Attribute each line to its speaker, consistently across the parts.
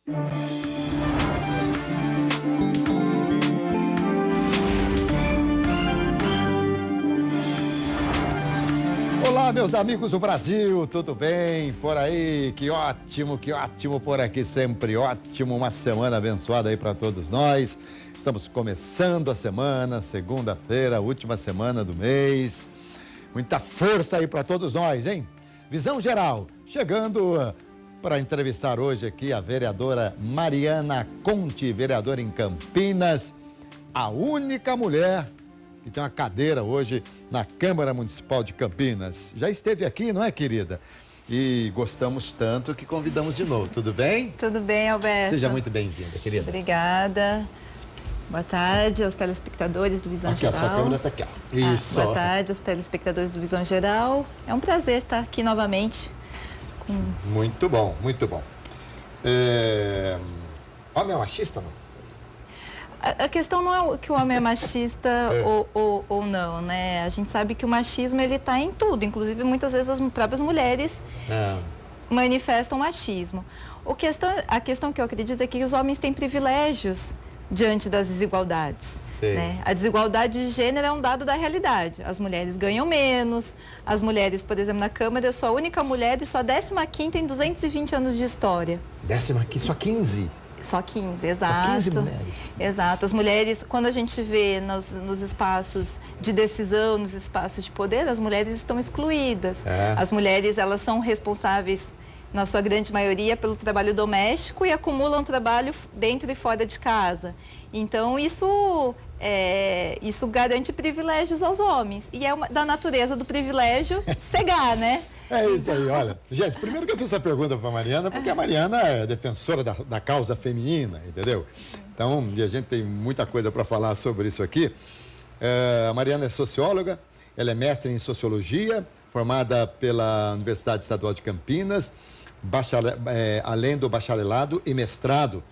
Speaker 1: Olá, meus amigos do Brasil, tudo bem por aí? Que ótimo por aqui, sempre ótimo. Uma semana abençoada aí para todos nós. Estamos começando a semana, segunda-feira, última semana do mês. Muita força aí para todos nós, hein? Visão Geral, chegando para entrevistar hoje aqui a vereadora Mariana Conte, vereadora em Campinas, a única mulher que tem uma cadeira hoje na Câmara Municipal de Campinas. Já esteve aqui, não é, querida? E gostamos tanto que convidamos de novo. Tudo bem?
Speaker 2: Tudo bem, Alberto.
Speaker 1: Seja muito bem-vinda, querida.
Speaker 2: Obrigada. Boa tarde aos telespectadores do Visão Geral.
Speaker 1: Aqui, a sua câmera está aqui, ó. Isso.
Speaker 2: Boa tarde aos telespectadores do Visão Geral. É um prazer estar aqui novamente.
Speaker 1: Muito bom, muito bom. Homem é machista, não?
Speaker 2: A questão não é que o homem é machista ou não, né? A gente sabe que o machismo, ele está em tudo. Inclusive, muitas vezes as próprias mulheres manifestam machismo. A questão que eu acredito é que os homens têm privilégios diante das desigualdades. Né? A desigualdade de gênero é um dado da realidade. As mulheres ganham menos. As mulheres, por exemplo, na Câmara, eu sou a única mulher e sou a 15ª em 220 anos de história.
Speaker 1: 15ª, só 15?
Speaker 2: Só 15, exato.
Speaker 1: Só 15 mulheres.
Speaker 2: Exato. As mulheres, quando a gente vê nos espaços de decisão, nos espaços de poder, as mulheres estão excluídas. As mulheres, elas são responsáveis, na sua grande maioria, pelo trabalho doméstico e acumulam trabalho dentro e fora de casa. Então, isso garante privilégios aos homens. E é da natureza do privilégio cegar, né?
Speaker 1: É isso aí, olha. Gente, primeiro que eu fiz essa pergunta para a Mariana, porque a Mariana é defensora da causa feminina, entendeu? Então, e a gente tem muita coisa para falar sobre isso aqui. A Mariana é socióloga, ela é mestre em sociologia, formada pela Universidade Estadual de Campinas, além do bacharelado e mestrado.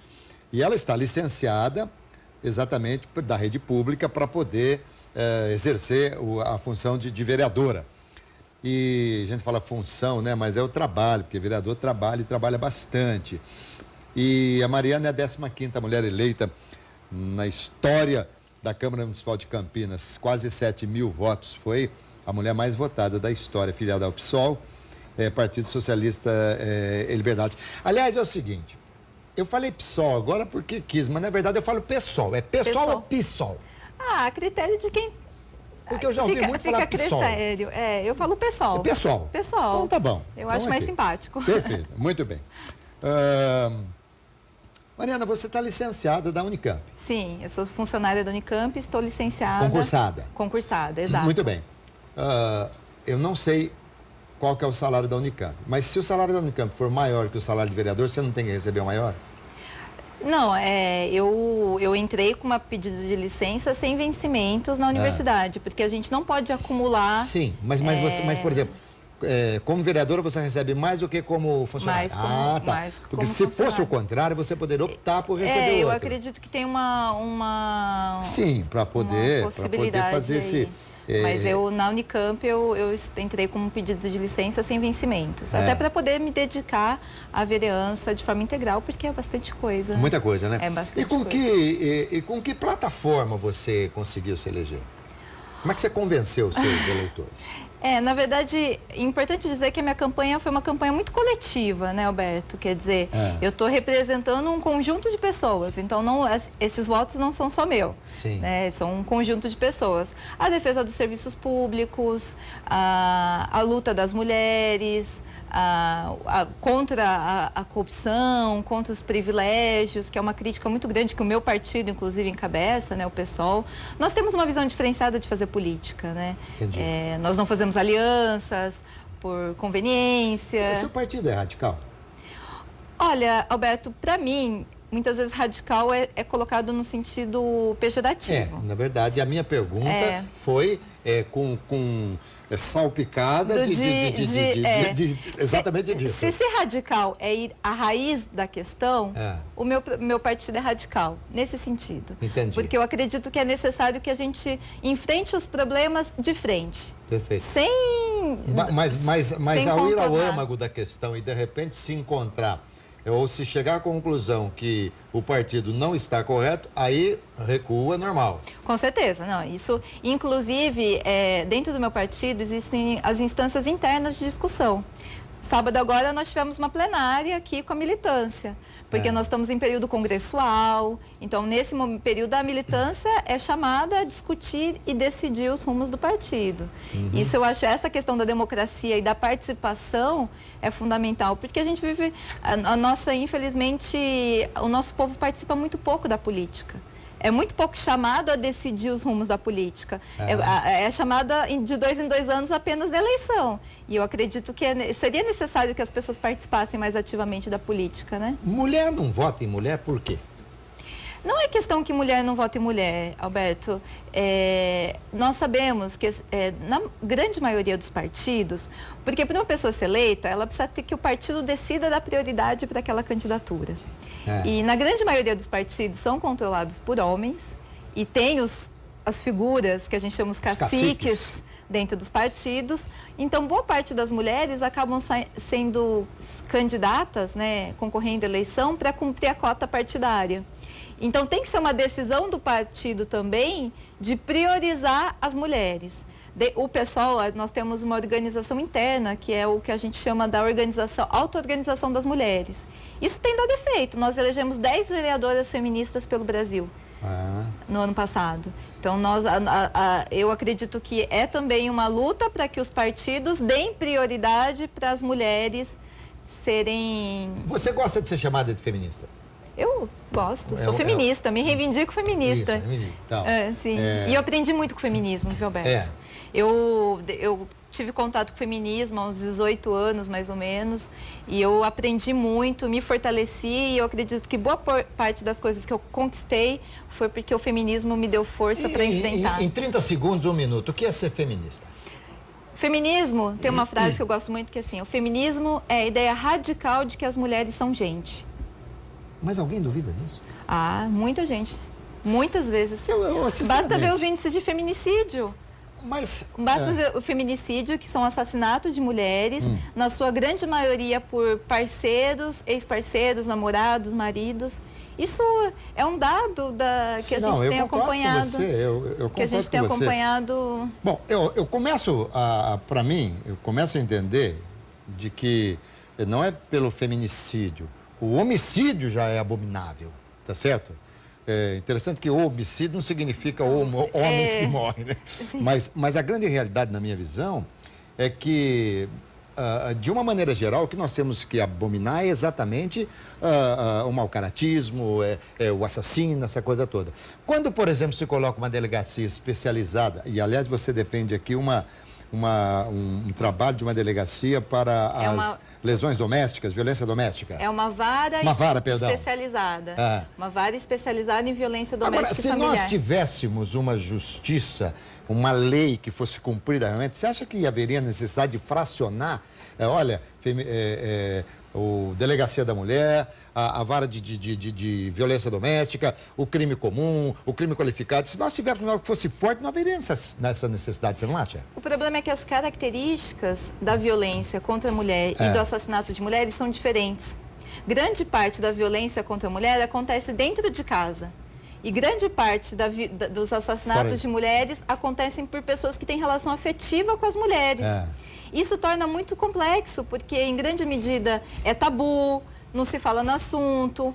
Speaker 1: E ela está licenciada exatamente da rede pública para poder exercer a função de vereadora. E a gente fala função, né? Mas é o trabalho, porque vereador trabalha e trabalha bastante. E a Mariana é a 15ª mulher eleita na história da Câmara Municipal de Campinas. Quase 7.000 votos. Foi a mulher mais votada da história, filiada ao PSOL, Partido Socialista e Liberdade. Aliás, é o seguinte, eu falei PSOL agora porque quis, mas na verdade eu falo PSOL. É PSOL ou PSOL?
Speaker 2: A critério de quem...
Speaker 1: Porque eu já ouvi muito falar PSOL.
Speaker 2: Critério. Eu falo PSOL.
Speaker 1: PSOL.
Speaker 2: PSOL.
Speaker 1: Então tá bom.
Speaker 2: Eu acho mais simpático.
Speaker 1: Perfeito, muito bem. Mariana, você está licenciada da Unicamp.
Speaker 2: Sim, eu sou funcionária da Unicamp, estou licenciada.
Speaker 1: Concursada.
Speaker 2: Concursada, exato.
Speaker 1: Muito bem. Eu não sei qual que é o salário da Unicamp, mas se o salário da Unicamp for maior que o salário de vereador, você não tem que receber o maior?
Speaker 2: Não, eu entrei com uma pedido de licença sem vencimentos na universidade, porque a gente não pode acumular...
Speaker 1: Sim, mas por exemplo, como vereadora você recebe mais do que como funcionário? Porque se fosse o contrário, você poderia optar por receber outro.
Speaker 2: Eu acredito que tem uma
Speaker 1: Sim, para poder fazer esse...
Speaker 2: Mas na Unicamp, eu entrei com um pedido de licença sem vencimentos. Até para poder me dedicar à vereança de forma integral, porque é bastante coisa.
Speaker 1: Muita coisa, né?
Speaker 2: É bastante coisa.
Speaker 1: E com que plataforma você conseguiu se eleger? Como é que você convenceu os seus eleitores?
Speaker 2: Na verdade, é importante dizer que a minha campanha foi uma campanha muito coletiva, né, Alberto? Quer dizer, eu estou representando um conjunto de pessoas, então esses votos não são só meus.
Speaker 1: Sim.
Speaker 2: Né? São um conjunto de pessoas. A defesa dos serviços públicos, a luta das mulheres, contra a corrupção, contra os privilégios, que é uma crítica muito grande que o meu partido, inclusive, encabeça, né, o PSOL. Nós temos uma visão diferenciada de fazer política, né? Nós não fazemos alianças por conveniência.
Speaker 1: Seu partido é radical?
Speaker 2: Olha, Alberto, para mim, muitas vezes radical é colocado no sentido pejorativo.
Speaker 1: Na verdade, a minha pergunta foi salpicada exatamente disso.
Speaker 2: Se ser radical é ir à raiz da questão, o meu partido é radical, nesse sentido.
Speaker 1: Entendi.
Speaker 2: Porque eu acredito que é necessário que a gente enfrente os problemas de frente.
Speaker 1: Perfeito.
Speaker 2: Sem
Speaker 1: Mas ao ir ao âmago da questão e de repente se encontrar Ou se chegar à conclusão que o partido não está correto, aí recua normal.
Speaker 2: Com certeza, não. Isso, inclusive, dentro do meu partido existem as instâncias internas de discussão. Sábado agora nós tivemos uma plenária aqui com a militância, porque nós estamos em período congressual, então nesse período a militância é chamada a discutir e decidir os rumos do partido. Isso eu acho, essa questão da democracia e da participação é fundamental, porque a gente vive, infelizmente, o nosso povo participa muito pouco da política. É muito pouco chamado a decidir os rumos da política. É chamada de 2 em 2 anos apenas da eleição. E eu acredito que seria necessário que as pessoas participassem mais ativamente da política, né?
Speaker 1: Mulher não vota em mulher por quê?
Speaker 2: Não é questão que mulher não vota em mulher, Alberto. Nós sabemos que na grande maioria dos partidos, porque para uma pessoa ser eleita, ela precisa ter que o partido decida dar prioridade para aquela candidatura. E na grande maioria dos partidos são controlados por homens e tem as figuras que a gente chama os caciques dentro dos partidos. Então, boa parte das mulheres acabam sendo candidatas, né, concorrendo à eleição para cumprir a cota partidária. Então, tem que ser uma decisão do partido também de priorizar as mulheres. O pessoal, nós temos uma organização interna, que é o que a gente chama da auto-organização das mulheres. Isso tem dado efeito. Nós elegemos 10 vereadoras feministas pelo Brasil no ano passado. Então, eu acredito que é também uma luta para que os partidos deem prioridade para as mulheres serem...
Speaker 1: Você gosta de ser chamada de feminista?
Speaker 2: Eu gosto, sou feminista, me reivindico feminista.
Speaker 1: Isso, feminista. Então,
Speaker 2: sim. E eu aprendi muito com o feminismo, viu, Alberto? Eu tive contato com o feminismo há uns 18 anos, mais ou menos, e eu aprendi muito, me fortaleci, e eu acredito que boa parte das coisas que eu conquistei foi porque o feminismo me deu força para enfrentar.
Speaker 1: Em 30 segundos, 1 minuto, o que é ser feminista?
Speaker 2: Feminismo, tem uma frase que eu gosto muito que é assim, o feminismo é a ideia radical de que as mulheres são gente.
Speaker 1: Mas alguém duvida disso?
Speaker 2: Muita gente. Muitas vezes. Basta ver os índices de feminicídio. Basta ver o feminicídio, que são assassinatos de mulheres, na sua grande maioria por parceiros, ex-parceiros, namorados, maridos. Isso é um dado que a gente tem acompanhado. Que a gente tem acompanhado.
Speaker 1: Bom, eu começo para mim, eu começo a entender de que não é pelo feminicídio. O homicídio já é abominável, tá certo? É interessante que o homicídio não significa homens que morrem, né? Mas a grande realidade, na minha visão, é que, de uma maneira geral, o que nós temos que abominar é exatamente o mau caratismo, o assassino, essa coisa toda. Quando, por exemplo, se coloca uma delegacia especializada, e aliás você defende aqui um trabalho de uma delegacia para as lesões domésticas, violência doméstica.
Speaker 2: É uma vara especializada. Uma vara especializada em violência doméstica e familiar.
Speaker 1: Agora, se nós tivéssemos uma justiça, uma lei que fosse cumprida realmente, você acha que haveria necessidade de fracionar? O Delegacia da Mulher, a vara de violência doméstica, o crime comum, o crime qualificado. Se nós tivéssemos algo que fosse forte, não haveria nessa necessidade, você não acha?
Speaker 2: O problema é que as características da violência contra a mulher e do assassinato de mulheres são diferentes. Grande parte da violência contra a mulher acontece dentro de casa. E grande parte dos assassinatos de mulheres acontecem por pessoas que têm relação afetiva com as mulheres. Isso torna muito complexo, porque em grande medida é tabu, não se fala no assunto,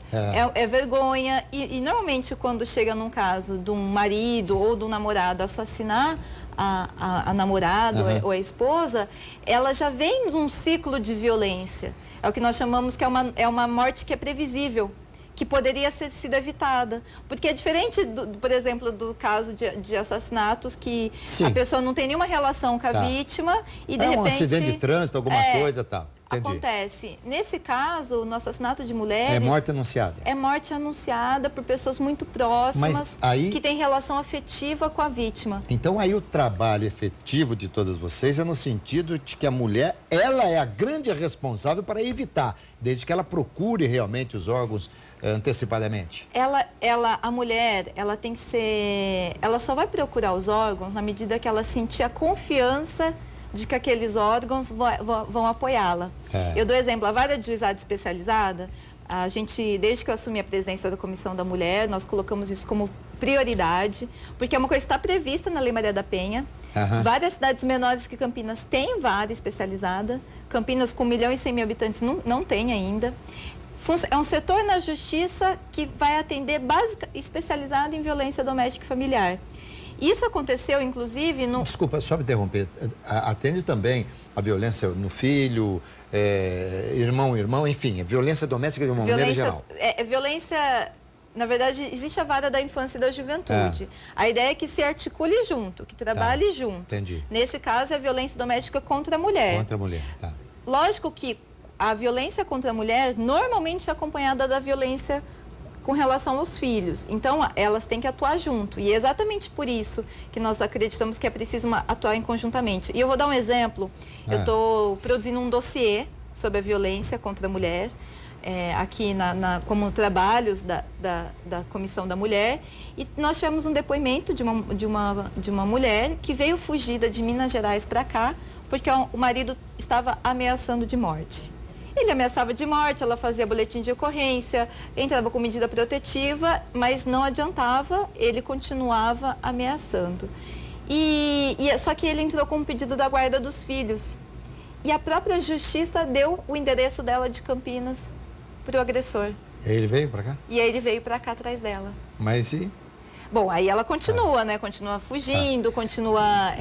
Speaker 2: é vergonha. E normalmente quando chega num caso de um marido ou de um namorado assassinar a namorada ou a esposa, ela já vem de um ciclo de violência. É o que nós chamamos que é uma morte que é previsível, que poderia ter sido evitada. Porque é diferente, por exemplo, do caso de assassinatos que a pessoa não tem nenhuma relação com a vítima e de repente...
Speaker 1: um acidente de trânsito, alguma coisa e tal. Entendi.
Speaker 2: Acontece. Nesse caso, no assassinato de mulheres...
Speaker 1: É morte anunciada.
Speaker 2: É morte anunciada por pessoas muito próximas, que têm relação afetiva com a vítima.
Speaker 1: Então aí o trabalho efetivo de todas vocês é no sentido de que a mulher, ela é a grande responsável para evitar, desde que ela procure realmente os órgãos antecipadamente.
Speaker 2: A mulher, ela tem que ser... Ela só vai procurar os órgãos na medida que ela sentir a confiança de que aqueles órgãos vão apoiá-la. Eu dou exemplo, a vara de juizado especializada, A gente, desde que eu assumi a presidência da Comissão da Mulher, nós colocamos isso como prioridade, porque é uma coisa que está prevista na Lei Maria da Penha. Várias cidades menores que Campinas têm vara especializada. Campinas, com 1.100.000 habitantes, não tem ainda. É um setor na justiça que vai atender especializado em violência doméstica e familiar. Isso aconteceu, inclusive, no...
Speaker 1: Desculpa, só me interromper. Atende também a violência no filho, irmão, enfim, violência doméstica de uma maneira geral.
Speaker 2: Violência... Na verdade, existe a vara da infância e da juventude. A ideia é que se articule junto, que trabalhe junto.
Speaker 1: Entendi.
Speaker 2: Nesse caso, é a violência doméstica contra a mulher.
Speaker 1: Contra a mulher, tá.
Speaker 2: Lógico que a violência contra a mulher normalmente é acompanhada da violência com relação aos filhos. Então, elas têm que atuar junto. E é exatamente por isso que nós acreditamos que é preciso atuar conjuntamente. E eu vou dar um exemplo. Eu estou produzindo um dossiê sobre a violência contra a mulher, aqui como trabalhos da Comissão da Mulher, e nós tivemos um depoimento de uma mulher que veio fugida de Minas Gerais para cá, porque o marido estava ameaçando de morte. Ele ameaçava de morte, ela fazia boletim de ocorrência, entrava com medida protetiva, mas não adiantava, ele continuava ameaçando. Só que ele entrou com um pedido da guarda dos filhos. E a própria justiça deu o endereço dela de Campinas para o agressor.
Speaker 1: E aí ele veio para cá?
Speaker 2: E aí ele veio para cá atrás dela.
Speaker 1: Mas e...
Speaker 2: Bom, aí ela continua, né? Continua fugindo, continua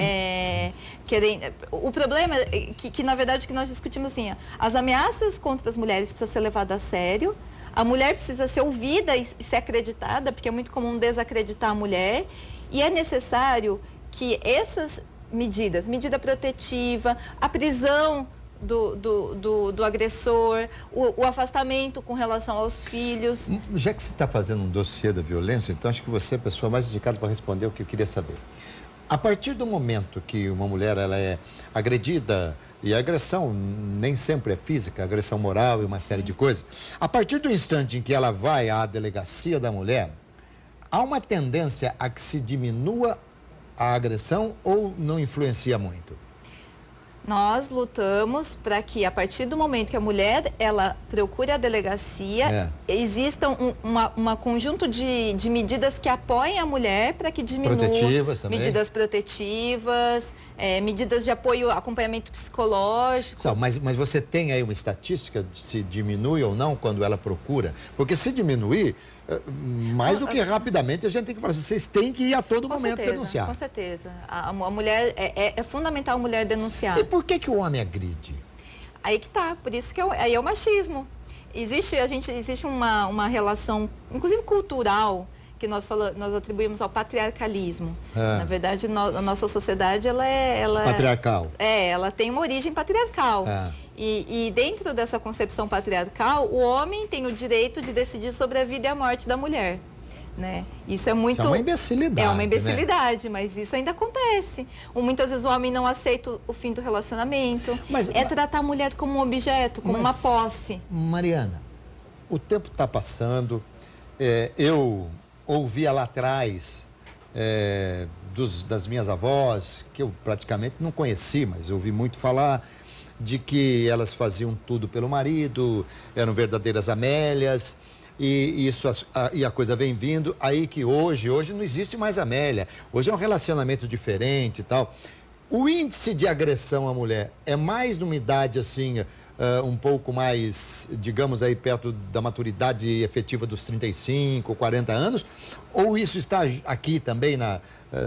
Speaker 2: querendo... O problema é que, na verdade, o que nós discutimos assim, as ameaças contra as mulheres precisam ser levadas a sério, a mulher precisa ser ouvida e ser acreditada, porque é muito comum desacreditar a mulher, e é necessário que essas medidas, medida protetiva, a prisão do agressor, o afastamento com relação aos filhos.
Speaker 1: Já que você está fazendo um dossiê da violência, então acho que você é a pessoa mais indicada para responder o que eu queria saber. A partir do momento que uma mulher ela é agredida, e a agressão nem sempre é física, agressão moral e uma série de coisas, a partir do instante em que ela vai à delegacia da mulher, há uma tendência a que se diminua a agressão ou não influencia muito?
Speaker 2: Nós lutamos para que, a partir do momento que a mulher ela procure a delegacia, exista um conjunto de medidas que apoiem a mulher para que diminua.
Speaker 1: Protetivas também.
Speaker 2: Medidas protetivas, medidas de apoio, acompanhamento psicológico.
Speaker 1: Mas você tem aí uma estatística de se diminui ou não quando ela procura? Porque se diminuir, mais do que rapidamente, a gente tem que falar assim, vocês têm que ir a todo momento denunciar.
Speaker 2: Com certeza. A mulher, é fundamental a mulher denunciar.
Speaker 1: E por que o homem agride?
Speaker 2: Aí que tá, por isso que aí é o machismo. Existe uma relação, inclusive cultural, que nós atribuímos ao patriarcalismo. Na verdade, a nossa sociedade, ela
Speaker 1: patriarcal.
Speaker 2: Ela tem uma origem patriarcal. E dentro dessa concepção patriarcal, o homem tem o direito de decidir sobre a vida e a morte da mulher. Né? Isso é muito...
Speaker 1: Isso é uma imbecilidade.
Speaker 2: É uma imbecilidade,
Speaker 1: né?
Speaker 2: Mas isso ainda acontece. Muitas vezes o homem não aceita o fim do relacionamento. Tratar a mulher como um objeto, como uma posse.
Speaker 1: Mariana, o tempo está passando. Eu ouvia lá atrás das minhas avós, que eu praticamente não conheci, mas eu ouvi muito falar de que elas faziam tudo pelo marido, eram verdadeiras Amélias, e a coisa vem vindo, aí que hoje não existe mais Amélia, hoje é um relacionamento diferente e tal. O índice de agressão à mulher é mais numa idade assim, um pouco mais, digamos aí, perto da maturidade efetiva dos 35, 40 anos, ou isso está aqui também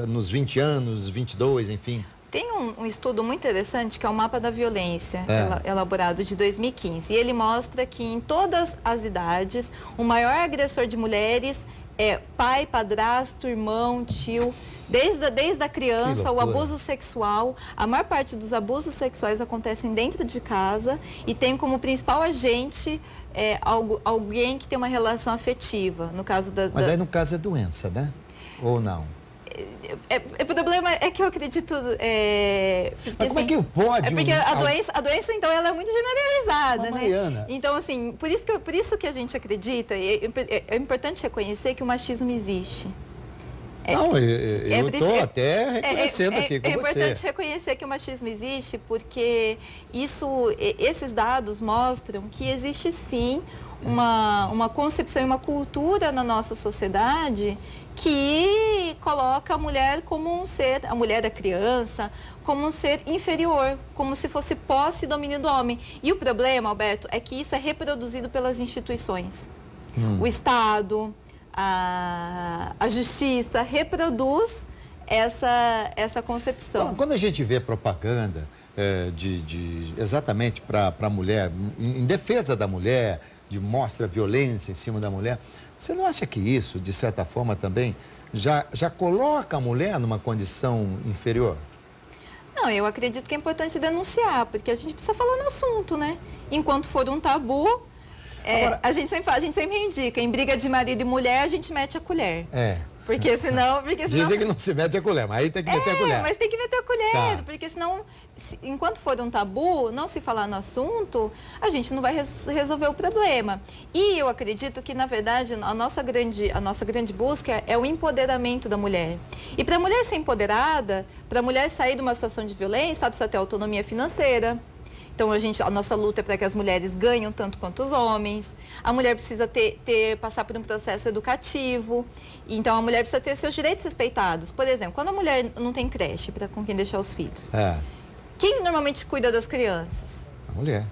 Speaker 1: nos 20 anos, 22, enfim?
Speaker 2: Tem um estudo muito interessante que é o Mapa da Violência, elaborado de 2015. E ele mostra que em todas as idades, o maior agressor de mulheres é pai, padrasto, irmão, tio. Desde a criança, o abuso sexual. A maior parte dos abusos sexuais acontecem dentro de casa e tem como principal agente alguém que tem uma relação afetiva. No caso
Speaker 1: Mas aí no caso é doença, né? Ou não?
Speaker 2: O problema é que eu acredito...
Speaker 1: Mas como é que pode...
Speaker 2: porque a doença, então, ela é muito generalizada, né?
Speaker 1: Mariana.
Speaker 2: Então, assim, por isso que a gente acredita, é importante reconhecer que o machismo existe.
Speaker 1: Não, eu estou até reconhecendo aqui com você.
Speaker 2: É importante reconhecer que o machismo existe porque esses dados mostram que existe, sim, uma concepção e uma cultura na nossa sociedade que coloca a mulher como um ser, a mulher, a criança, como um ser inferior, como se fosse posse e domínio do homem. E o problema, Alberto, é que isso é reproduzido pelas instituições. O Estado, a justiça reproduz essa concepção.
Speaker 1: Quando a gente vê propaganda exatamente para a mulher, em defesa da mulher, de mostra violência em cima da mulher, você não acha que isso, de certa forma, também já coloca a mulher numa condição inferior?
Speaker 2: Não, eu acredito que é importante denunciar, porque a gente precisa falar no assunto, né? Enquanto for um tabu, agora, a gente sempre indica, em briga de marido e mulher, a gente mete a colher. Porque senão...
Speaker 1: Dizem que não se mete a colher, mas aí tem que meter a colher.
Speaker 2: Mas tem que meter a colher, porque senão, enquanto for um tabu, não se falar no assunto, a gente não vai resolver o problema. E eu acredito que, na verdade, a nossa grande busca é o empoderamento da mulher. E para a mulher ser empoderada, para a mulher sair de uma situação de violência, precisa ter autonomia financeira. Então, a nossa luta é para que as mulheres ganhem tanto quanto os homens. A mulher precisa passar por um processo educativo. Então, a mulher precisa ter seus direitos respeitados. Por exemplo, quando a mulher não tem creche com quem deixar os filhos, quem normalmente cuida das crianças?
Speaker 1: A mulher.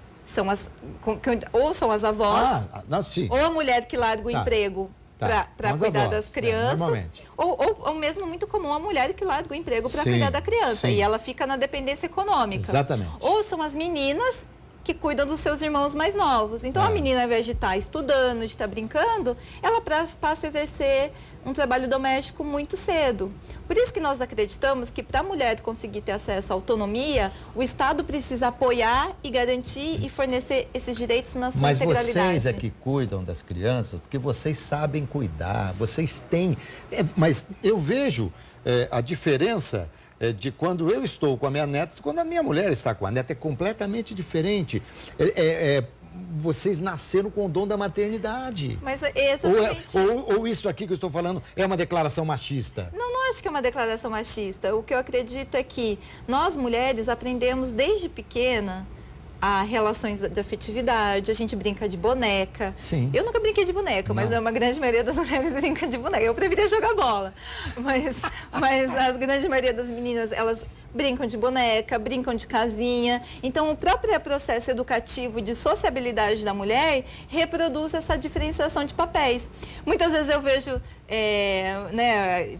Speaker 2: Ou são as avós,
Speaker 1: sim.
Speaker 2: ou a mulher que larga o emprego para cuidar das crianças, ou mesmo muito comum a mulher que larga o emprego para cuidar da criança, e ela fica na dependência econômica.
Speaker 1: Exatamente.
Speaker 2: Ou são as meninas que cuidam dos seus irmãos mais novos. Então, a menina, ao invés de estar estudando, de estar brincando, ela passa a exercer um trabalho doméstico muito cedo. Por isso que nós acreditamos que para a mulher conseguir ter acesso à autonomia, o Estado precisa apoiar e garantir e fornecer esses direitos na sua integralidade.
Speaker 1: Mas vocês é que cuidam das crianças, porque vocês sabem cuidar, vocês têm... mas eu vejo a diferença de quando eu estou com a minha neta e quando a minha mulher está com a neta. É completamente diferente. Vocês nasceram com o dom da maternidade.
Speaker 2: Mas exatamente.
Speaker 1: Ou isso aqui que eu estou falando é uma declaração machista?
Speaker 2: Não acho que é uma declaração machista. O que eu acredito é que nós, mulheres, aprendemos desde pequena a relações de afetividade, a gente brinca de boneca.
Speaker 1: Sim.
Speaker 2: Eu nunca brinquei de boneca, mas uma grande maioria das mulheres brinca de boneca. Eu preferia jogar bola. Mas a grande maioria das meninas, elas brincam de boneca, brincam de casinha. Então, o próprio processo educativo de sociabilidade da mulher reproduz essa diferenciação de papéis. Muitas vezes eu vejo,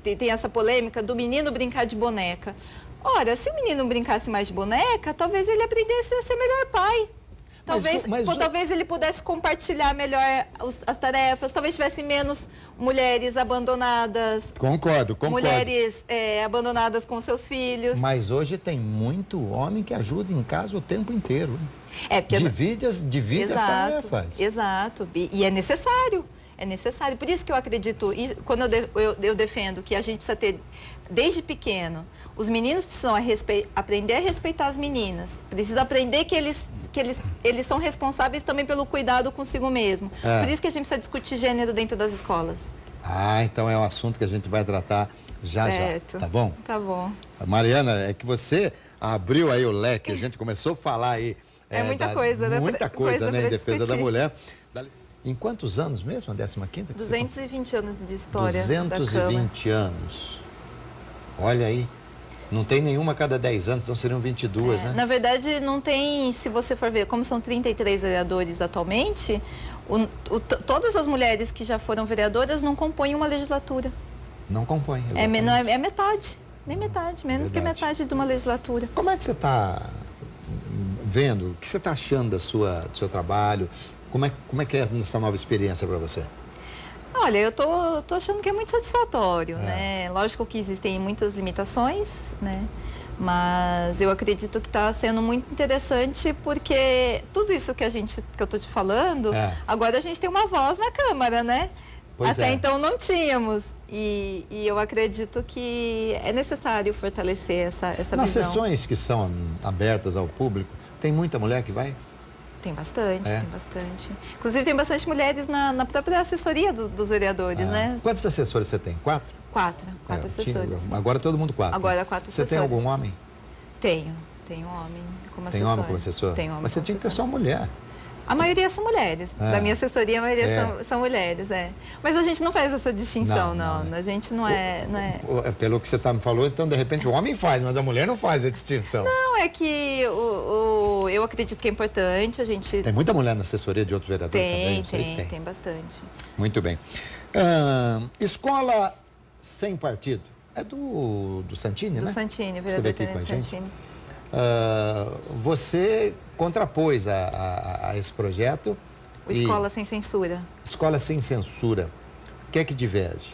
Speaker 2: tem essa polêmica do menino brincar de boneca. Ora, se o menino brincasse mais de boneca, talvez ele aprendesse a ser melhor pai. Talvez ele pudesse compartilhar melhor as tarefas, talvez tivesse menos mulheres abandonadas.
Speaker 1: Concordo.
Speaker 2: Mulheres abandonadas com seus filhos.
Speaker 1: Mas hoje tem muito homem que ajuda em casa o tempo inteiro. Divide as tarefas.
Speaker 2: Exato. E é necessário. É necessário. Por isso que eu acredito, quando eu defendo que a gente precisa ter, desde pequeno, os meninos precisam aprender a respeitar as meninas. Precisam aprender que eles são responsáveis também pelo cuidado consigo mesmo. Por isso que a gente precisa discutir gênero dentro das escolas.
Speaker 1: Então é um assunto que a gente vai tratar já. Tá bom?
Speaker 2: Tá bom.
Speaker 1: Mariana, é que você abriu aí o leque, a gente começou a falar aí...
Speaker 2: muita coisa, né?
Speaker 1: Muita coisa, né, em defesa da mulher. Em quantos anos mesmo, a 15ª?
Speaker 2: 220 anos de história
Speaker 1: 220 anos. Olha aí. Não tem nenhuma a cada 10 anos, então seriam 22, né?
Speaker 2: Na verdade, não tem, se você for ver, como são 33 vereadores atualmente, todas as mulheres que já foram vereadoras não compõem uma legislatura.
Speaker 1: Não compõem,
Speaker 2: é metade, nem metade, menos que metade de uma legislatura.
Speaker 1: Como é que você está vendo, o que você está achando do seu trabalho? Como é que é essa nova experiência para você?
Speaker 2: Olha, eu tô achando que é muito satisfatório, né? Lógico que existem muitas limitações, né? Mas eu acredito que está sendo muito interessante porque tudo isso que eu tô te falando, agora a gente tem uma voz na Câmara, né? Até então não tínhamos. E eu acredito que é necessário fortalecer essa visão.
Speaker 1: Nas sessões que são abertas ao público, tem muita mulher que vai?
Speaker 2: Tem bastante, tem bastante. Inclusive, tem bastante mulheres na própria assessoria dos vereadores, né?
Speaker 1: Quantos assessores você tem? 4?
Speaker 2: 4 assessores.
Speaker 1: Agora todo mundo 4.
Speaker 2: Agora 4 assessores.
Speaker 1: Você tem algum homem?
Speaker 2: Tenho um homem como assessor.
Speaker 1: Tem homem como assessor?
Speaker 2: Tem homem.
Speaker 1: Mas você tinha que ter só mulher.
Speaker 2: A maioria são mulheres. Da minha assessoria, a maioria são mulheres, Mas a gente não faz essa distinção, não. A gente não é...
Speaker 1: Pelo que você me falou, então, de repente, o homem faz, mas a mulher não faz a distinção.
Speaker 2: Não, é que eu acredito que é importante a gente...
Speaker 1: Tem muita mulher na assessoria de outros vereadores também?
Speaker 2: Tem bastante.
Speaker 1: Muito bem. Escola sem partido. É do Santini, né?
Speaker 2: Do Santini, vereador Tenente Santini.
Speaker 1: Você contrapôs a esse projeto.
Speaker 2: O Escola Sem Censura.
Speaker 1: Escola Sem Censura. O que é que diverge?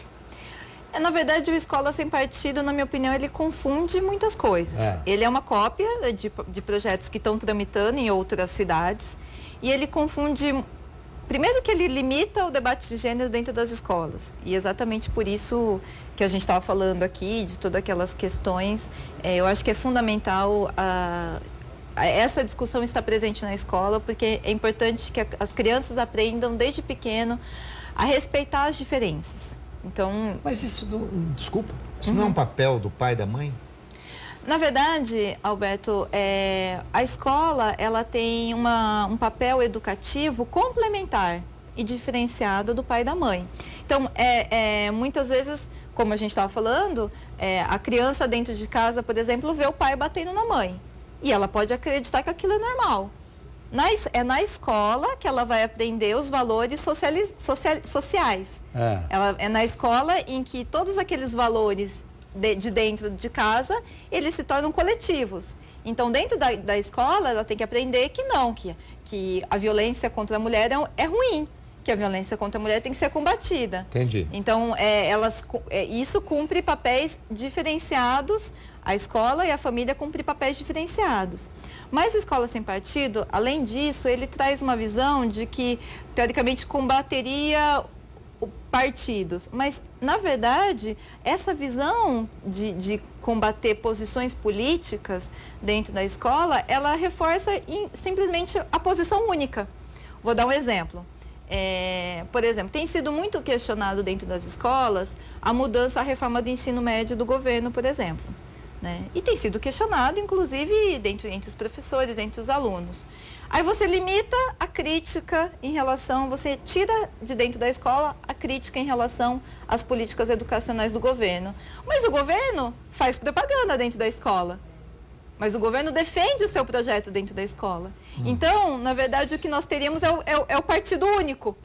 Speaker 2: Na verdade, o Escola Sem Partido, na minha opinião, ele confunde muitas coisas. Ele é uma cópia de projetos que estão tramitando em outras cidades. E ele confunde... Primeiro que ele limita o debate de gênero dentro das escolas. E exatamente por isso que a gente estava falando aqui, de todas aquelas questões, eu acho que é fundamental essa discussão estar presente na escola, porque é importante que as crianças aprendam desde pequeno a respeitar as diferenças. Então...
Speaker 1: Mas isso não... Desculpa, isso não é um papel do pai e da mãe?
Speaker 2: Na verdade, Alberto, a escola ela tem um papel educativo complementar e diferenciado do pai e da mãe. Então, muitas vezes, como a gente estava falando, a criança dentro de casa, por exemplo, vê o pai batendo na mãe. E ela pode acreditar que aquilo é normal. É na escola que ela vai aprender os valores sociais. É na escola em que todos aqueles valores de dentro de casa, eles se tornam coletivos. Então, dentro da escola, ela tem que aprender que não, que a violência contra a mulher é ruim, que a violência contra a mulher tem que ser combatida.
Speaker 1: Entendi.
Speaker 2: Então, isso cumpre papéis diferenciados, a escola e a família cumprem papéis diferenciados. Mas o Escola Sem Partido, além disso, ele traz uma visão de que, teoricamente, combateria partidos, mas na verdade essa visão de combater posições políticas dentro da escola, ela reforça simplesmente a posição única. Vou dar um exemplo. Por exemplo, tem sido muito questionado dentro das escolas a mudança, a reforma do ensino médio do governo, por exemplo, né? E tem sido questionado, inclusive, entre os professores, entre os alunos. Aí você limita a crítica você tira de dentro da escola a crítica em relação às políticas educacionais do governo. Mas o governo faz propaganda dentro da escola. Mas o governo defende o seu projeto dentro da escola. Então, na verdade, o que nós teríamos é o partido único.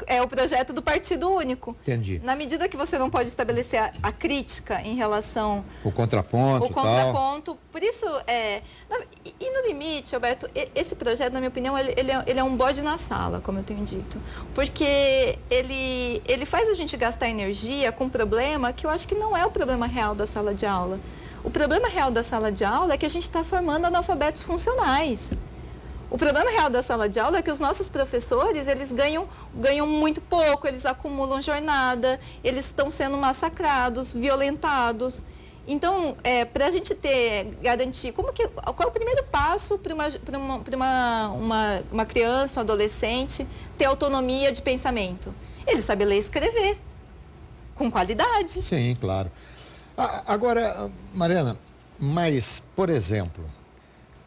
Speaker 2: É o projeto do partido único.
Speaker 1: Entendi.
Speaker 2: Na medida que você não pode estabelecer a crítica em relação...
Speaker 1: O contraponto.
Speaker 2: Por isso, e no limite, Alberto, esse projeto, na minha opinião, ele é um bode na sala, como eu tenho dito. Porque ele faz a gente gastar energia com um problema que eu acho que não é o problema real da sala de aula. O problema real da sala de aula é que a gente está formando analfabetos funcionais. O problema real da sala de aula é que os nossos professores, eles ganham muito pouco, eles acumulam jornada, eles estão sendo massacrados, violentados. Então, para a gente garantir, qual é o primeiro passo para uma criança, um adolescente, ter autonomia de pensamento? Ele sabe ler e escrever, com qualidade.
Speaker 1: Sim, claro. Agora, Mariana, mas, por exemplo...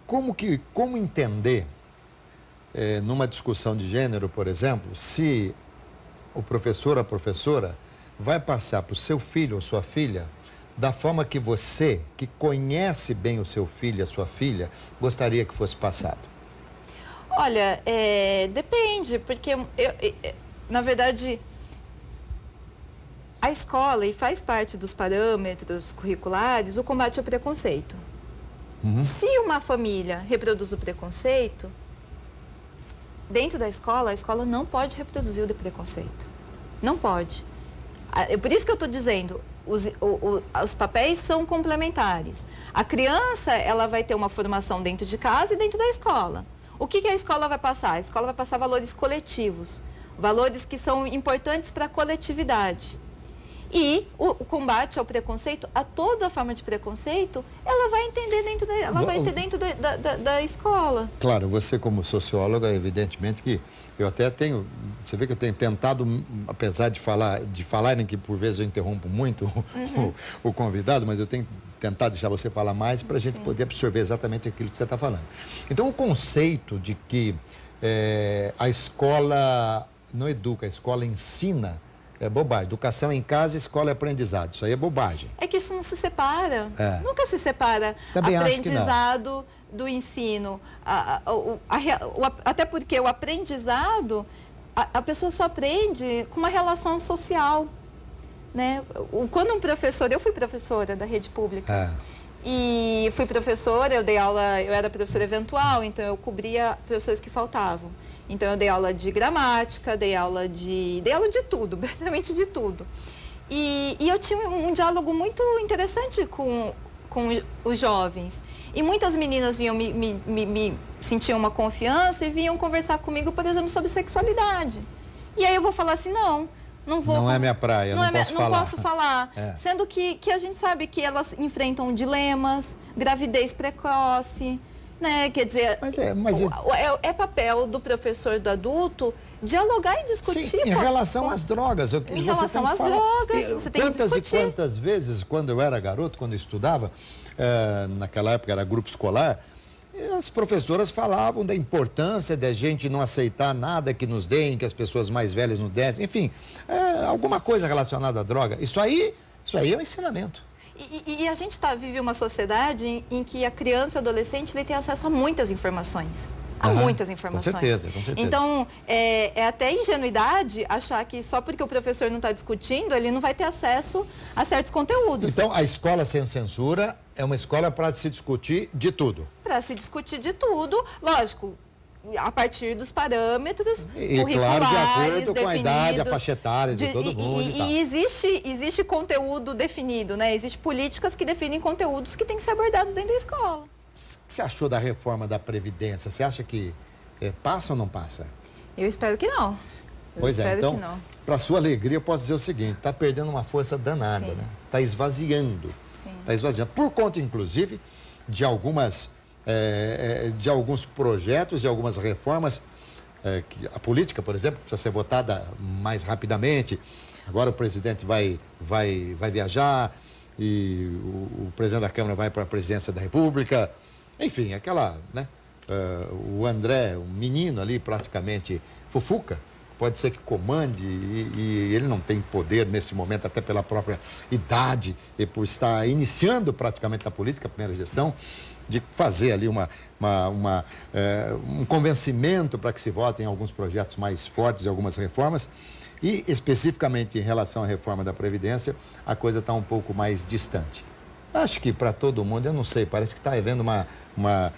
Speaker 1: Como entender, numa discussão de gênero, por exemplo, se o professor ou a professora vai passar para o seu filho ou sua filha da forma que você, que conhece bem o seu filho e a sua filha, gostaria que fosse passado?
Speaker 2: Olha, depende, porque, na verdade, a escola, e faz parte dos parâmetros curriculares, o combate ao preconceito. Se uma família reproduz o preconceito, dentro da escola, a escola não pode reproduzir o preconceito. Não pode. É por isso que eu estou dizendo, os papéis são complementares. A criança, ela vai ter uma formação dentro de casa e dentro da escola. O que a escola vai passar? A escola vai passar valores coletivos, valores que são importantes para a coletividade. E o combate ao preconceito, a toda forma de preconceito, ela vai entender dentro da escola.
Speaker 1: Claro, você como socióloga, evidentemente que eu até tenho, você vê que eu tenho tentado, apesar de falarem que por vezes eu interrompo muito o convidado, mas eu tenho tentado deixar você falar mais para a gente poder absorver exatamente aquilo que você está falando. Então, o conceito de que a escola não educa, a escola ensina. É bobagem. Educação em casa, escola e aprendizado. Isso aí é bobagem.
Speaker 2: É que isso não se separa. Nunca se separa.
Speaker 1: Também
Speaker 2: aprendizado do ensino. Até porque o aprendizado, a pessoa só aprende com uma relação social. Né? Quando um professor... Eu fui professora da rede pública. E fui professora, eu dei aula... Eu era professora eventual, então eu cobria professores que faltavam. Então, eu dei aula de gramática, dei aula de tudo, praticamente de tudo. E eu tinha um diálogo muito interessante com os jovens. E muitas meninas vinham me sentiam uma confiança e vinham conversar comigo, por exemplo, sobre sexualidade. E aí eu vou falar assim, não vou...
Speaker 1: Não é minha praia, não posso falar.
Speaker 2: Não posso falar. Sendo que a gente sabe que elas enfrentam dilemas, gravidez precoce... Né? Quer dizer, é papel do professor, do adulto, dialogar e discutir.
Speaker 1: Sim, em relação às drogas.
Speaker 2: Em relação às drogas, você tem que discutir.
Speaker 1: Quantas e quantas vezes, quando eu era garoto, quando eu estudava, naquela época era grupo escolar, as professoras falavam da importância da gente não aceitar nada que nos deem, que as pessoas mais velhas nos dessem, enfim, alguma coisa relacionada à droga. Isso aí é um ensinamento.
Speaker 2: E a gente vive uma sociedade em que a criança e o adolescente ele tem acesso a muitas informações. Muitas informações.
Speaker 1: Com certeza, com certeza.
Speaker 2: Então, é até ingenuidade achar que só porque o professor não está discutindo, ele não vai ter acesso a certos conteúdos.
Speaker 1: Então, a escola sem censura é uma escola para se discutir de tudo.
Speaker 2: Para se discutir de tudo, lógico, a partir dos parâmetros curriculares,
Speaker 1: claro, de acordo com a idade, a faixa etária de todo mundo e tal.
Speaker 2: E existe conteúdo definido, né? Existem políticas que definem conteúdos que têm que ser abordados dentro da escola.
Speaker 1: O que você achou da reforma da Previdência? Você acha que passa ou não passa?
Speaker 2: Eu espero que não.
Speaker 1: Pois é, então, para sua alegria, eu posso dizer o seguinte, está perdendo uma força danada, né? Está esvaziando. Está esvaziando. Por conta, inclusive, de alguns projetos, de algumas reformas, que a política, por exemplo, precisa ser votada mais rapidamente. Agora o presidente vai viajar e o presidente da Câmara vai para a presidência da República. Enfim, o André, um menino ali praticamente fufuca, pode ser que comande e ele não tem poder nesse momento, até pela própria idade e por estar iniciando praticamente a política, a primeira gestão, de fazer ali um convencimento para que se votem alguns projetos mais fortes e algumas reformas. E, especificamente em relação à reforma da Previdência, a coisa está um pouco mais distante. Acho que para todo mundo, eu não sei, parece que está havendo uma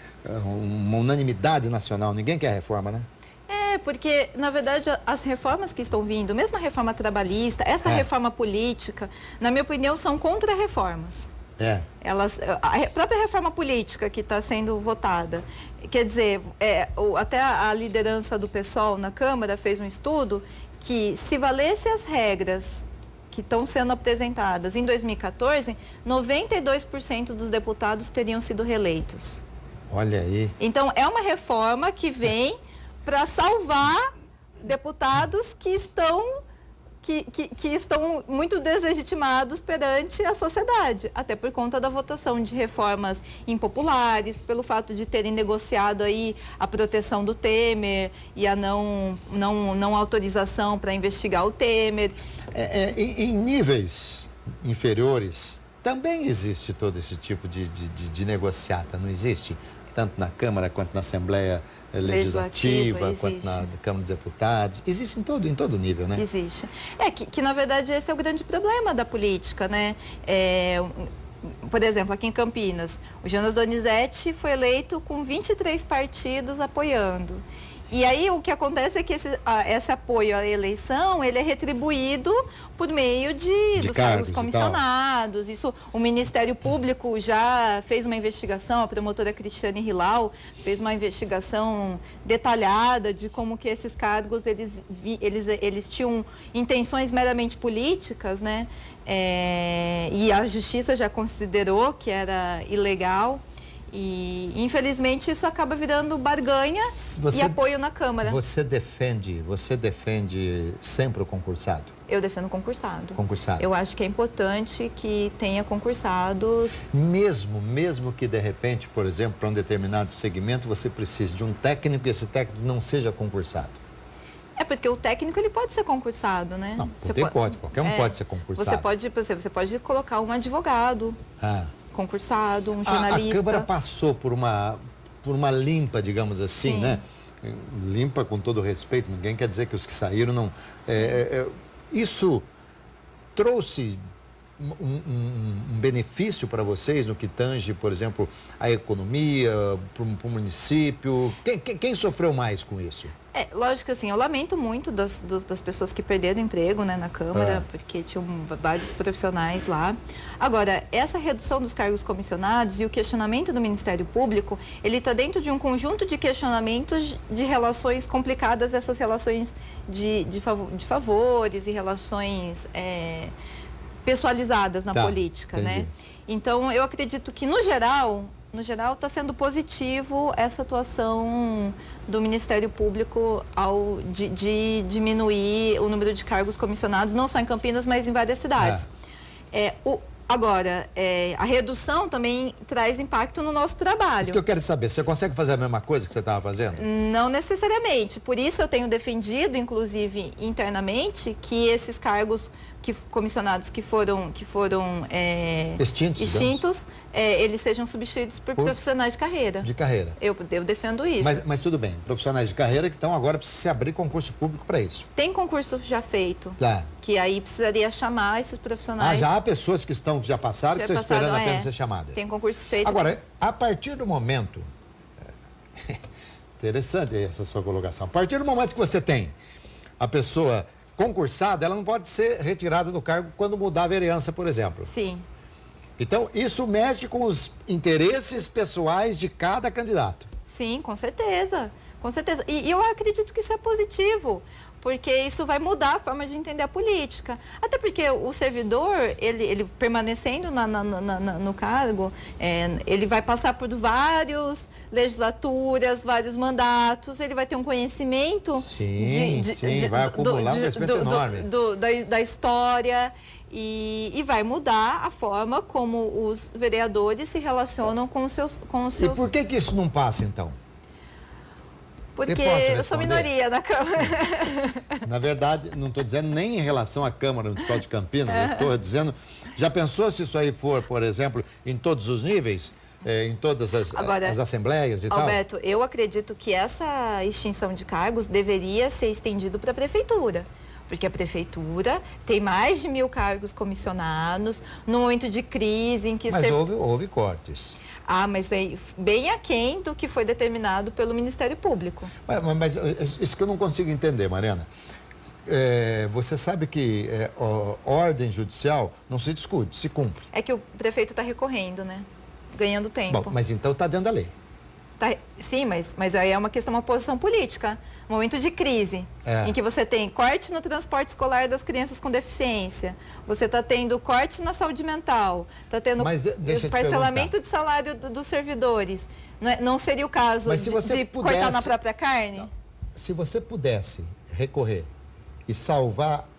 Speaker 1: unanimidade nacional. Ninguém quer reforma, né?
Speaker 2: Porque, na verdade, as reformas que estão vindo, mesmo a reforma trabalhista, essa reforma política, na minha opinião, são contra-reformas. A própria reforma política que está sendo votada, quer dizer, até a liderança do PSOL na Câmara fez um estudo que, se valesse as regras que estão sendo apresentadas em 2014, 92% dos deputados teriam sido reeleitos.
Speaker 1: Olha aí.
Speaker 2: Então, é uma reforma que vem para salvar deputados que estão muito deslegitimados perante a sociedade, até por conta da votação de reformas impopulares, pelo fato de terem negociado aí a proteção do Temer e a não autorização para investigar o Temer.
Speaker 1: Em níveis inferiores, também existe todo esse tipo de negociata, não existe? Tanto na Câmara quanto na Assembleia Legislativa, quanto na Câmara dos Deputados. Existe em todo nível, né?
Speaker 2: Existe. Que na verdade esse é o grande problema da política, né? Por exemplo, aqui em Campinas, o Jonas Donizete foi eleito com 23 partidos apoiando. E aí o que acontece é que esse apoio à eleição, ele é retribuído por meio dos cargos comissionados. Isso, o Ministério Público já fez uma investigação, a promotora Cristiane Hilal fez uma investigação detalhada de como que esses cargos, eles tinham intenções meramente políticas, né? E a Justiça já considerou que era ilegal. E, infelizmente, isso acaba virando barganha e apoio na Câmara.
Speaker 1: Você defende sempre o concursado?
Speaker 2: Eu defendo o concursado.
Speaker 1: Concursado.
Speaker 2: Eu acho que é importante que tenha concursados.
Speaker 1: Mesmo que, de repente, por exemplo, para um determinado segmento, você precise de um técnico e esse técnico não seja concursado.
Speaker 2: É porque o técnico ele pode ser concursado, né?
Speaker 1: Não, pode. Qualquer um pode ser concursado.
Speaker 2: Você pode colocar um advogado. Concursado, um jornalista.
Speaker 1: A Câmara passou por uma limpa, digamos assim, sim, né? Limpa com todo respeito, ninguém quer dizer que os que saíram não... isso trouxe um benefício para vocês no que tange, por exemplo, a economia, para o município? Quem sofreu mais com isso?
Speaker 2: Lógico, assim, eu lamento muito das pessoas que perderam o emprego, né, na Câmara, porque tinham vários profissionais lá. Agora, essa redução dos cargos comissionados e o questionamento do Ministério Público, ele está dentro de um conjunto de questionamentos de relações complicadas, essas relações de favores e relações pessoalizadas na política,
Speaker 1: entendi,
Speaker 2: né? Então, eu acredito que, no geral, está sendo positivo essa atuação do Ministério Público de diminuir o número de cargos comissionados, não só em Campinas, mas em várias cidades. Agora, a redução também traz impacto no nosso trabalho.
Speaker 1: Isso que eu quero saber, você consegue fazer a mesma coisa que você estava fazendo?
Speaker 2: Não necessariamente. Por isso eu tenho defendido, inclusive internamente, que esses cargos comissionados que foram extintos, eles sejam substituídos por profissionais de carreira.
Speaker 1: De carreira.
Speaker 2: Eu defendo isso.
Speaker 1: Mas tudo bem, profissionais de carreira que estão agora precisa se abrir concurso público para isso.
Speaker 2: Tem concurso já feito, que aí precisaria chamar esses profissionais.
Speaker 1: Já há pessoas que já passaram, que estão esperando apenas ser chamadas.
Speaker 2: Tem concurso feito.
Speaker 1: Agora, a partir do momento... Interessante essa sua colocação. A partir do momento que você tem a pessoa concursada, ela não pode ser retirada do cargo quando mudar a vereança, por exemplo.
Speaker 2: Sim.
Speaker 1: Então, isso mexe com os interesses pessoais de cada candidato.
Speaker 2: Sim, com certeza. Com certeza. E eu acredito que isso é positivo, porque isso vai mudar a forma de entender a política. Até porque o servidor, ele permanecendo no cargo, ele vai passar por várias legislaturas, vários mandatos, ele vai ter um conhecimento
Speaker 1: vai acumular um conhecimento enorme
Speaker 2: da história e vai mudar a forma como os vereadores se relacionam com os seus...
Speaker 1: E por que isso não passa, então?
Speaker 2: Porque eu sou minoria na Câmara.
Speaker 1: Na verdade, não estou dizendo nem em relação à Câmara Municipal de Campinas, eu estou dizendo, já pensou se isso aí for, por exemplo, em todos os níveis, em todas as assembleias e tal?
Speaker 2: Alberto, eu acredito que essa extinção de cargos deveria ser estendido para a Prefeitura. Porque a Prefeitura tem mais de 1.000 cargos comissionados, no momento de crise em que...
Speaker 1: Mas houve cortes.
Speaker 2: Mas bem aquém do que foi determinado pelo Ministério Público.
Speaker 1: Mas isso que eu não consigo entender, Mariana. Você sabe que ordem judicial não se discute, se cumpre.
Speaker 2: É que o prefeito está recorrendo, né? Ganhando tempo.
Speaker 1: Bom, mas então está dentro da lei.
Speaker 2: Sim, mas aí é uma posição política. Momento de crise, em que você tem corte no transporte escolar das crianças com deficiência, você está tendo corte na saúde mental, está tendo parcelamento de salário dos servidores. Não seria o caso de cortar na própria carne?
Speaker 1: Não. Se você pudesse recorrer e salvar...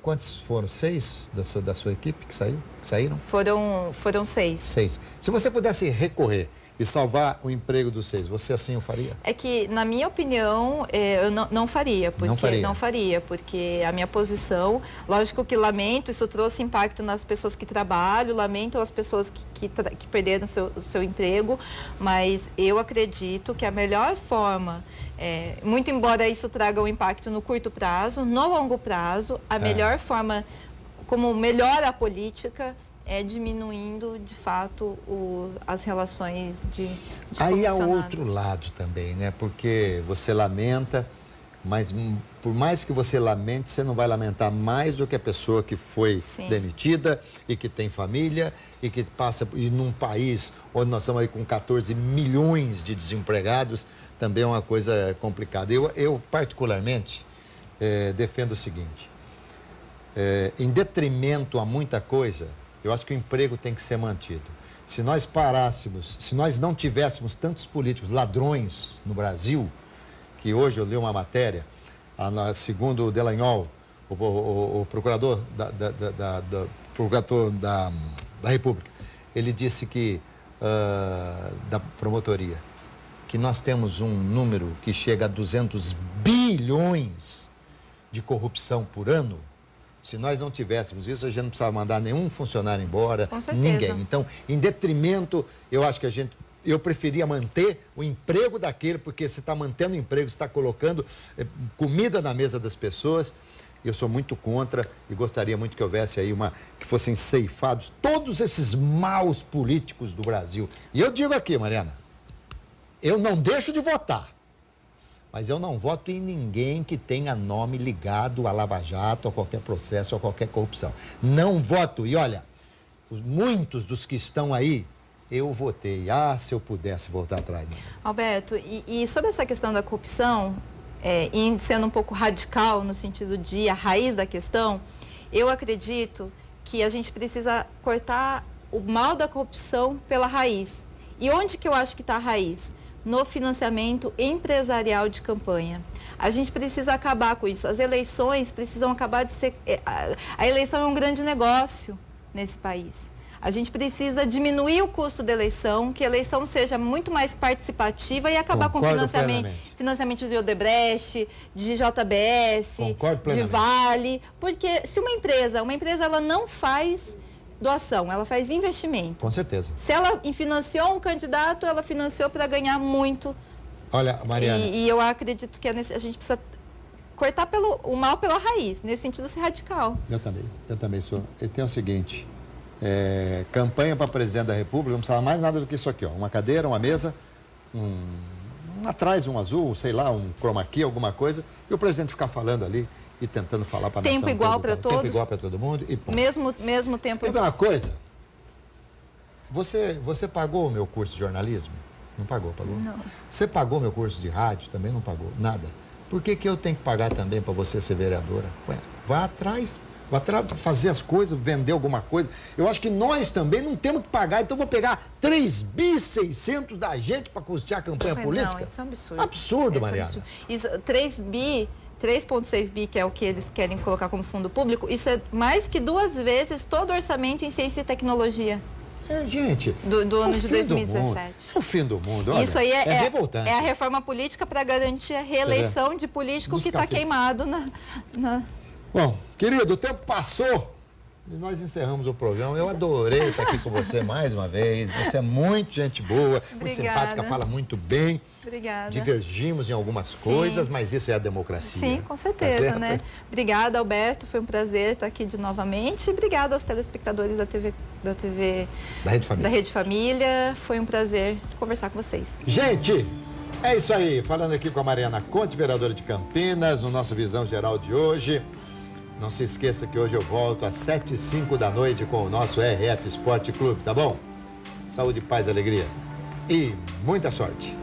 Speaker 1: Quantos foram? 6 da sua equipe que saíram?
Speaker 2: Foram 6.
Speaker 1: 6. Se você pudesse recorrer e salvar o emprego dos 6, você assim o faria?
Speaker 2: É que, na minha opinião, eu não faria. Não faria, porque a minha posição, lógico que lamento, isso trouxe impacto nas pessoas que trabalham, lamento as pessoas que perderam o seu emprego, mas eu acredito que a melhor forma, muito embora isso traga um impacto no curto prazo, no longo prazo, a melhor forma, como melhora a política, diminuindo, de fato, as relações de
Speaker 1: Aí há outro lado também, né? Porque você lamenta, mas por mais que você lamente, você não vai lamentar mais do que a pessoa que foi demitida e que tem família e que passa... E num país onde nós estamos aí com 14 milhões de desempregados, também é uma coisa complicada. Eu particularmente, defendo o seguinte, em detrimento a muita coisa, eu acho que o emprego tem que ser mantido. se nós parássemos, se nós não tivéssemos tantos políticos ladrões no Brasil, que hoje eu li uma matéria, segundo o Delanhol, o procurador procurador da República, ele disse que, da promotoria, que nós temos um número que chega a 200 bilhões de corrupção por ano. Se nós não tivéssemos isso, a gente não precisava mandar nenhum funcionário embora, ninguém. Então, em detrimento, eu acho que eu preferia manter o emprego daquele, porque você está mantendo o emprego, você está colocando comida na mesa das pessoas. Eu sou muito contra e gostaria muito que houvesse aí que fossem ceifados todos esses maus políticos do Brasil. E eu digo aqui, Mariana, eu não deixo de votar, mas eu não voto em ninguém que tenha nome ligado a Lava Jato, a qualquer processo, a qualquer corrupção. Não voto. E olha, muitos dos que estão aí, eu votei. Se eu pudesse voltar atrás.
Speaker 2: Alberto, e sobre essa questão da corrupção, sendo um pouco radical no sentido de a raiz da questão, eu acredito que a gente precisa cortar o mal da corrupção pela raiz. E onde que eu acho que está a raiz? No financiamento empresarial de campanha. A gente precisa acabar com isso. As eleições precisam acabar de ser... A eleição é um grande negócio nesse país. A gente precisa diminuir o custo da eleição, que a eleição seja muito mais participativa e acabar com financiamento de Odebrecht, de JBS, de Vale. Porque se uma empresa ela não faz doação, ela faz investimento.
Speaker 1: Com certeza.
Speaker 2: Se ela financiou um candidato, ela financiou para ganhar muito.
Speaker 1: Olha, Mariana...
Speaker 2: E eu acredito que a gente precisa cortar o mal pela raiz, nesse sentido ser radical.
Speaker 1: Eu também sou. E tem o seguinte, campanha para presidente da República, não precisava mais nada do que isso aqui, ó. Uma cadeira, uma mesa, atrás um azul, sei lá, um chroma key, alguma coisa, e o presidente ficar falando ali e tentando falar para a nação.
Speaker 2: Tempo igual para todos.
Speaker 1: Tempo igual para todo mundo e ponto.
Speaker 2: Mesmo tempo.
Speaker 1: Sabe uma coisa? Você pagou o meu curso de jornalismo? Não pagou?
Speaker 2: Não.
Speaker 1: Você pagou meu curso de rádio? Também não pagou? Nada. Por que eu tenho que pagar também para você ser vereadora? Vá atrás para fazer as coisas, vender alguma coisa. Eu acho que nós também não temos que pagar, então vou pegar 3.600 da gente para custear a campanha política?
Speaker 2: Não, isso é um absurdo.
Speaker 1: Absurdo, Mariana.
Speaker 2: É um absurdo. Isso, 3,6 bi, que é o que eles querem colocar como fundo público, isso é mais que 2 vezes todo o orçamento em ciência e tecnologia.
Speaker 1: Gente,
Speaker 2: do ano de 2017.
Speaker 1: É o fim do mundo. Olha,
Speaker 2: isso aí é
Speaker 1: revoltante.
Speaker 2: É a reforma política para garantir a reeleição de político que está queimado na...
Speaker 1: Bom, querido, o tempo passou e nós encerramos o programa. Eu adorei estar aqui com você mais uma vez. Você é muito gente boa, muito simpática, fala muito bem.
Speaker 2: Obrigada.
Speaker 1: Divergimos em algumas coisas, mas isso é a democracia.
Speaker 2: Sim, com certeza, né? Obrigada, Alberto. Foi um prazer estar aqui novamente. Obrigada aos telespectadores da Rede Família. Foi um prazer conversar com vocês.
Speaker 1: Gente, é isso aí. Falando aqui com a Mariana Conte, vereadora de Campinas, no nosso Visão Geral de hoje. Não se esqueça que hoje eu volto às 7h05 da noite com o nosso RF Esporte Clube, tá bom? Saúde, paz e alegria. E muita sorte.